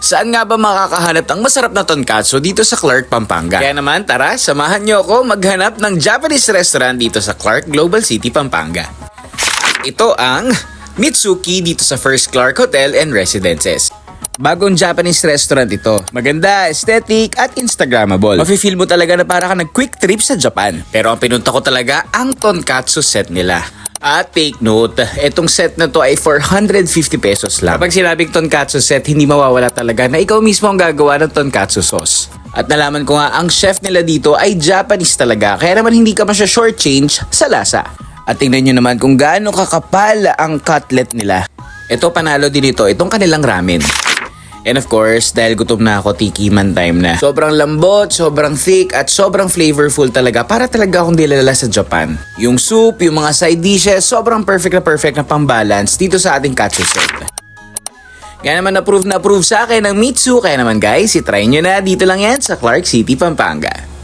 Saan nga ba makakahanap ng masarap na tonkatsu dito sa Clark, Pampanga? Kaya naman tara, samahan nyo ako maghanap ng Japanese restaurant dito sa Clark, Global City, Pampanga. Ito ang Mitsuki dito sa First Clark Hotel and Residences. Bagong Japanese restaurant ito. Maganda, aesthetic at Instagrammable. Mafe-feel mo talaga na para ka nag-quick trip sa Japan. Pero ang pinunta ko talaga ang tonkatsu set nila. At take note, itong set na to ay 450 pesos lang. Kapag sinabing tonkatsu set, hindi mawawala talaga na ikaw mismo ang gagawa ng tonkatsu sauce. At nalaman ko nga, ang chef nila dito ay Japanese talaga, kaya naman hindi ka masya shortchange sa lasa. At tingnan nyo naman kung gaano kakapal ang cutlet nila. Ito panalo din ito, itong kanilang ramen. And of course, dahil gutom na ako, tikiman time na. Sobrang lambot, sobrang thick, at sobrang flavorful talaga. Para talaga akong dilala sa Japan. Yung soup, yung mga side dishes, sobrang perfect na pang-balance dito sa ating katsu set. Kaya naman na-approve sa akin ng Mitsu. Kaya naman guys, itry nyo na. Dito lang yan sa Clark City, Pampanga.